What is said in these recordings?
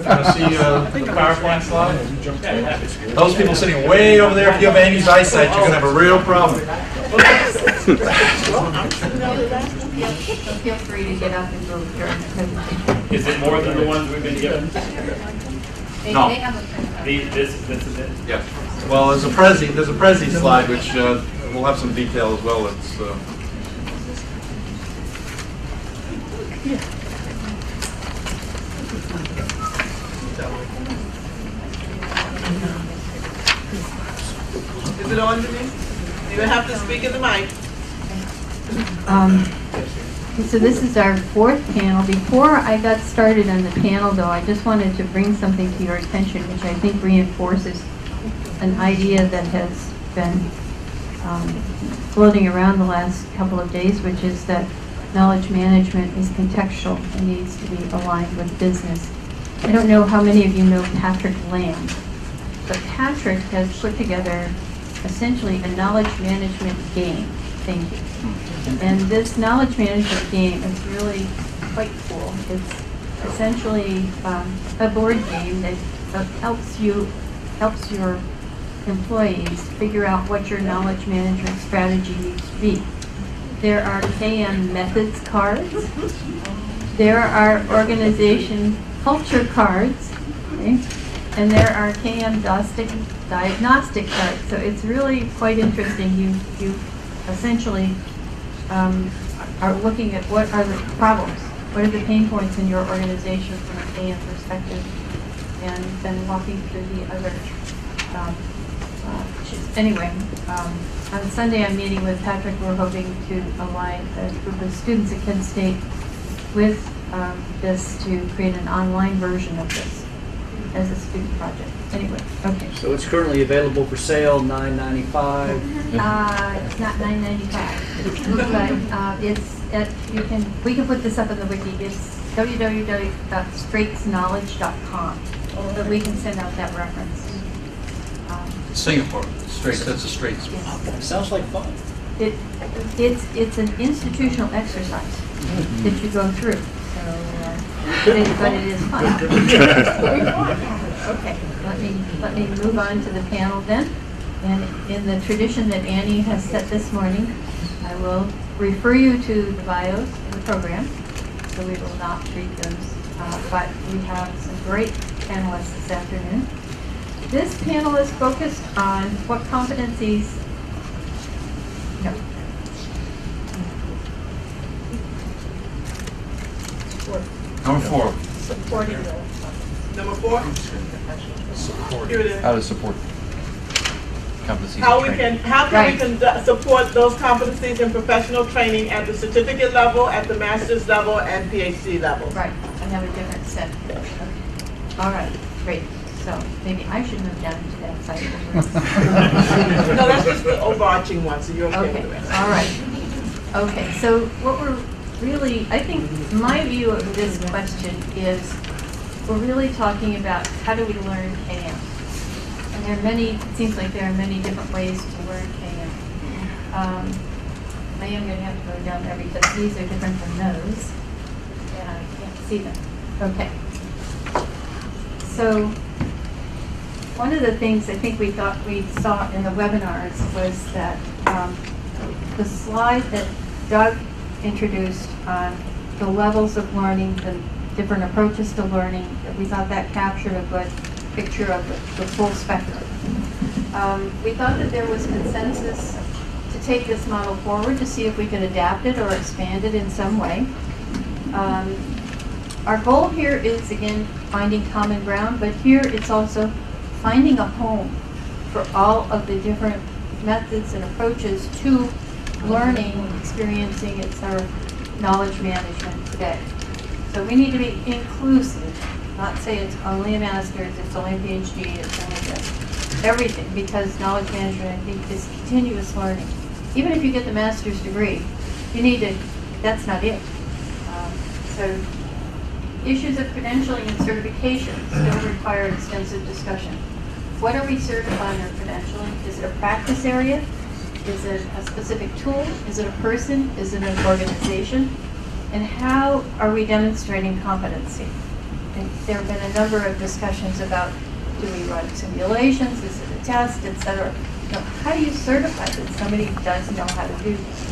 Want to see the PowerPoint slide? Those people sitting way over there, if you have Annie's eyesight, you're going to have a real problem. So feel free to get up and go during the presentation. Is it more than the ones we've been given? No. They have a printout. This is it? Yeah. Well, there's a Prezi slide, which will have some detail as well. It's Is it on, Denise? You don't have to speak in the mic. So this is our fourth panel. Before I got started on the panel, though, I just wanted to bring something to your attention, which I think reinforces an idea that has been floating around the last couple of days, which is that knowledge management is contextual and needs to be aligned with business. I don't know how many of you know Patrick Lamb, but Patrick has put together essentially a knowledge management game. Thank you. And this knowledge management game is really quite cool. It's essentially a board game that helps your employees figure out what your knowledge management strategy needs to be. There are KM methods cards. There are organization culture cards. Okay? And there are KM diagnostic cards. So it's really quite interesting. You essentially are looking at what are the problems, what are the pain points in your organization from a KM perspective, and then walking through the other issues. Anyway, on Sunday I'm meeting with Patrick. We're hoping to align a group of students at Kent State with this to create an online version of this as a student project. Anyway, okay. So it's currently available for sale, $9.95. It's not $9.95, but we can put this up in the wiki. It's www.straightsknowledge.com, but we can send out that reference. Singapore. That's a straight. Sounds like fun. It's an institutional exercise that you go through. So, but it is fun. Okay, let me move on to the panel then. And in the tradition that Annie has set this morning, I will refer you to the bios in the program. So we will not read those, but we have some great panelists this afternoon. This panel is focused on what competencies. No. Number 4. Supporting those. Number 4? Here it is. How to support competencies How and training. can we support those competencies in professional training at the certificate level, at the master's level, and PhD level? Right, I have a different set. Okay. All right, great. So maybe I should move down to that side of the room. No, that's just the overarching one, so you're okay with the rest. All right. Okay, so what we're really, I think my view of this question is we're really talking about how do we learn KM? And there are many, it seems like there are many different ways to learn KM. I am going to have to go down there because these are different from those. And I can't see them. Okay. So one of the things I think we thought we saw in the webinars was that the slide that Doug introduced on the levels of learning, the different approaches to learning, that we thought that captured a good picture of the full spectrum. We thought that there was consensus to take this model forward to see if we could adapt it or expand it in some way. Our goal here is, again, finding common ground, but here it's also finding a home for all of the different methods and approaches to learning, experiencing its our knowledge management today. So we need to be inclusive, not say it's only a master's, it's only a PhD, it's only this. Everything, because knowledge management, I think, is continuous learning. Even if you get the master's degree, you need to, that's not it. So issues of credentialing and certification still require extensive discussion. What are we certifying or credentialing? Is it a practice area? Is it a specific tool? Is it a person? Is it an organization? And how are we demonstrating competency? and there have been a number of discussions about, do we run simulations, is it a test, et cetera. You know, how do you certify that somebody does know how to do this?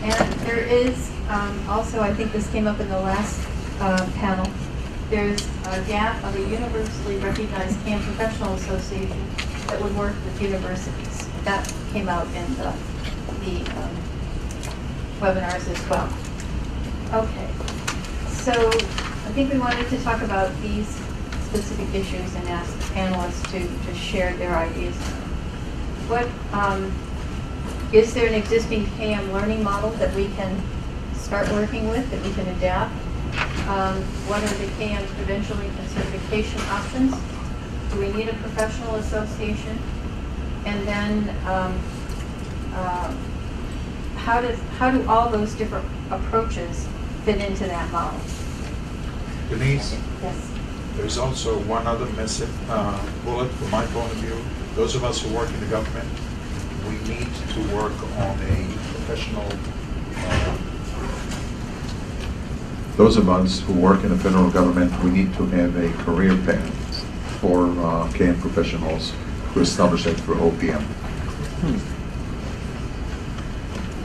And there is also, I think this came up in the last panel, there's a gap of a universally recognized CAM Professional Association that would work with universities. That came out in the webinars as well. Okay, so I think we wanted to talk about these specific issues and ask the panelists to share their ideas. What, is there an existing CAM learning model that we can start working with, that we can adapt? What are the CAM credentialing and certification options? Do we need a professional association? And then how do all those different approaches fit into that model? Denise, Yes. there's also one other missing bullet from my point of view. Those of us who work in the government, we need to work on a professional. Those of us who work in the federal government, we need to have a career path for CAM professionals to establish that through OPM.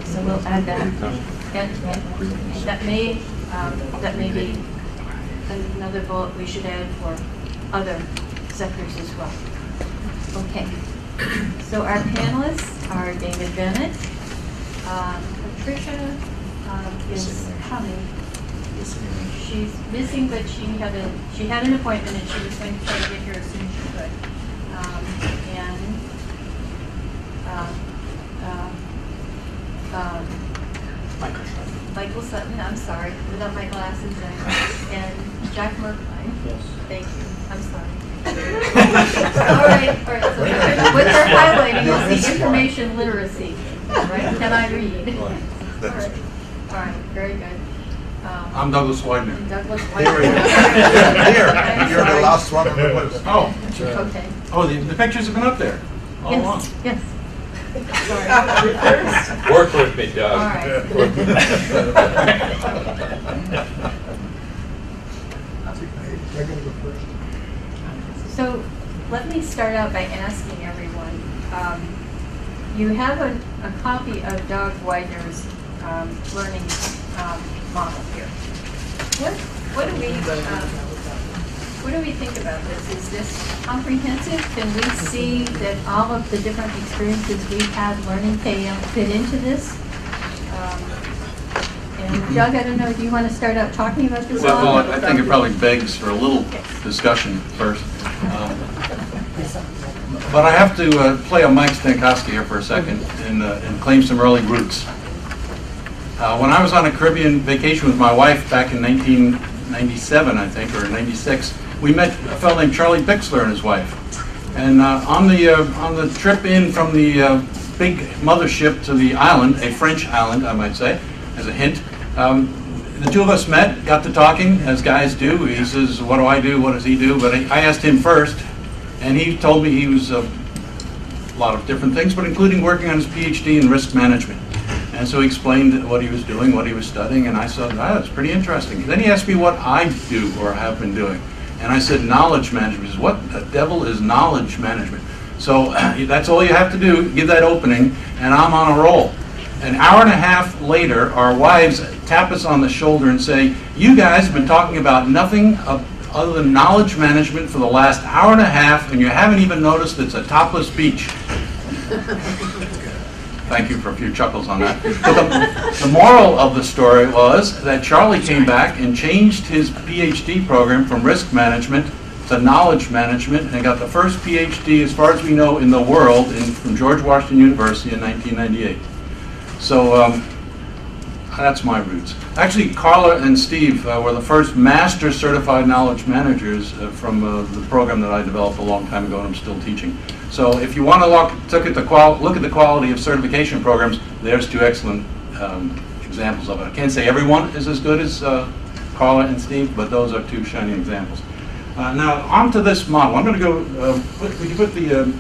So we'll add that. And that may be another bullet we should add for other sectors as well. Okay. So our panelists are David Bennett. Patricia is coming. She's missing, but she had an appointment and she was going to try to get here as soon as she could. Michael Sutton, I'm sorry, without my glasses, and Jack Merkline. Yes. Thank you. I'm sorry. All right. So what they're highlighting is the information literacy. Right? Can I read? All right. Very good. I'm Douglas Widener. Douglas Here, White. you're the last one on the list. Oh, Okay. oh, the pictures have been up there all along. Yes. Yes. Sorry. Work with me, Doug. All right. So let me start out by asking everyone. You have a copy of Doug Widener's learning model here. What do we think about this? Is this comprehensive? Can we see that all of the different experiences we've had learning CAM fit into this? And Doug, I don't know, do you want to start out talking about this model? Well, I think it probably begs for a little discussion first. But I have to play a Mike Stankowski here for a second and claim some early roots. When I was on a Caribbean vacation with my wife back in 1997, I think, or 96, we met a fellow named Charlie Bixler and his wife. And on the trip in from the big mothership to the island, a French island, I might say, as a hint, the two of us met, got to talking, as guys do. He says, what do I do? What does he do? But I asked him first, and he told me he was a lot of different things, but including working on his PhD in risk management. And so he explained what he was doing, what he was studying, and I said, that's pretty interesting. Then he asked me what I do or have been doing. And I said, knowledge management. He says, what the devil is knowledge management? So that's all you have to do, give that opening, and I'm on a roll. An hour and a half later, our wives tap us on the shoulder and say, you guys have been talking about nothing other than knowledge management for the last hour and a half, and you haven't even noticed it's a topless beach. Thank you for a few chuckles on that. But the moral of the story was that Charlie came back and changed his PhD program from risk management to knowledge management and got the first PhD, as far as we know, in the world from George Washington University in 1998. So that's my roots. Actually, Carla and Steve were the first master certified knowledge managers from the program that I developed a long time ago and I'm still teaching. So if you want to look at the quality of certification programs, there's two excellent examples of it. I can't say everyone is as good as Carla and Steve, but those are two shining examples. Now, on to this model. I'm going to go, could you put the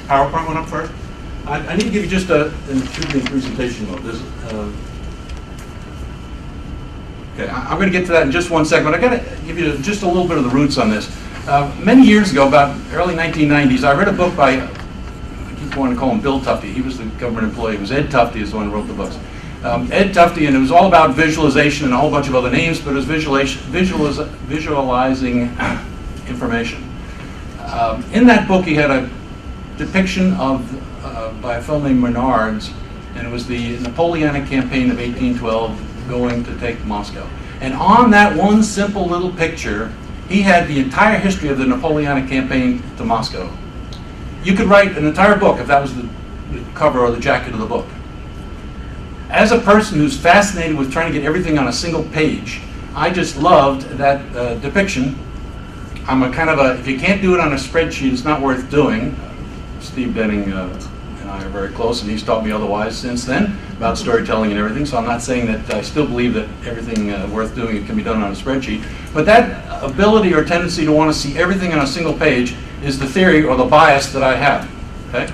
PowerPoint one up first? I need to give you just it should be in presentation mode. Okay, I'm going to get to that in just one second, but I got to give you just a little bit of the roots on this. Many years ago, about early 1990s, I read a book by, I keep wanting to call him Bill Tufte. He was the government employee. It was Ed Tufte is the one who wrote the books. Ed Tufte, and it was all about visualization and a whole bunch of other names, but it was visualizing information. In that book, he had a depiction of, by a fellow named Menards, and it was the Napoleonic campaign of 1812 going to take Moscow. And on that one simple little picture, he had the entire history of the Napoleonic campaign to Moscow. You could write an entire book if that was the cover or the jacket of the book. As a person who's fascinated with trying to get everything on a single page, I just loved that depiction. I'm a kind of a, if you can't do it on a spreadsheet, it's not worth doing. Steve Denning and I are very close, and he's taught me otherwise since then about storytelling and everything, so I'm not saying that I still believe that everything worth doing it can be done on a spreadsheet. But that ability or tendency to want to see everything on a single page is the theory or the bias that I have. Okay?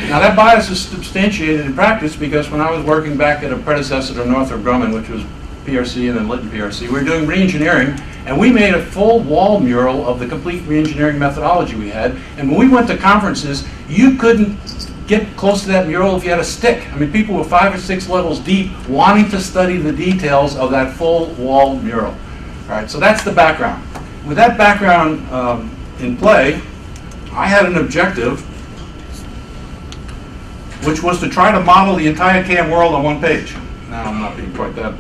Now that bias is substantiated in practice because when I was working back at a predecessor to Northrop Grumman, which was PRC and then Lytton PRC, we were doing re-engineering, and we made a full wall mural of the complete re-engineering methodology we had. And when we went to conferences, you couldn't get close to that mural if you had a stick. I mean, people were 5 or 6 levels deep wanting to study the details of that full wall mural. All right, so that's the background. With that background in play, I had an objective, which was to try to model the entire CAM world on one page. Now, I'm not being quite that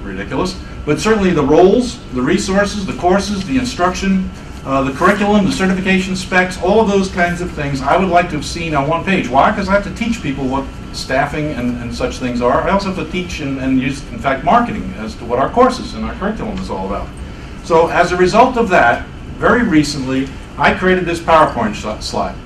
ridiculous, but certainly the roles, the resources, the courses, the instruction, the curriculum, the certification specs, all of those kinds of things I would like to have seen on one page. Why? Because I have to teach people what staffing and such things are. I also have to teach and use, in fact, marketing as to what our courses and our curriculum is all about. So as a result of that, very recently, I created this PowerPoint slide.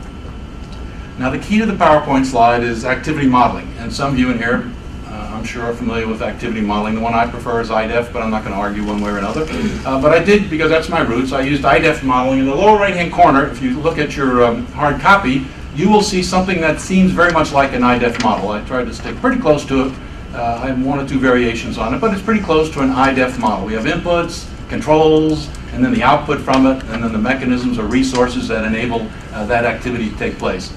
Now the key to the PowerPoint slide is activity modeling, and some of you in here I'm sure are familiar with activity modeling. The one I prefer is IDEF, but I'm not going to argue one way or another. But I did, because that's my roots, I used IDEF modeling. In the lower right-hand corner, if you look at your hard copy, you will see something that seems very much like an IDEF model. I tried to stick pretty close to it. I have 1 or 2 variations on it, but it's pretty close to an IDEF model. We have inputs, controls, and then the output from it, and then the mechanisms or resources that enable that activity to take place.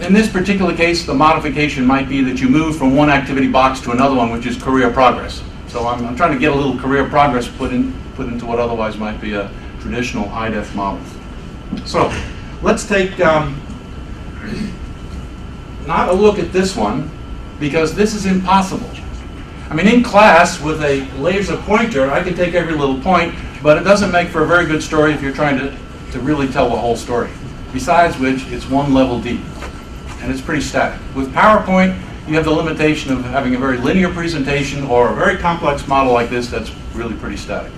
In this particular case, the modification might be that you move from one activity box to another one, which is career progress. So I'm trying to get a little career progress put into what otherwise might be a traditional IDEF model. So let's take not a look at this one, because this is impossible. I mean, in class with a laser pointer, I can take every little point, but it doesn't make for a very good story if you're trying to really tell the whole story. Besides which, it's 1 level deep, and it's pretty static. With PowerPoint, you have the limitation of having a very linear presentation or a very complex model like this that's really pretty static.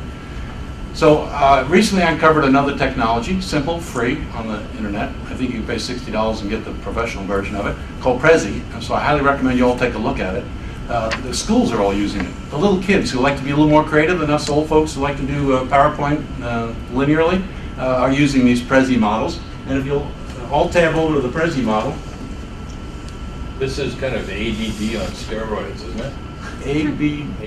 So recently I uncovered another technology, simple, free, on the internet. I think you can pay $60 and get the professional version of it, called Prezi, and so I highly recommend you all take a look at it. The schools are all using it. The little kids who like to be a little more creative than us old folks who like to do PowerPoint linearly are using these Prezi models. And if you'll all tab over to the Prezi model. This is kind of ADD on steroids, isn't it?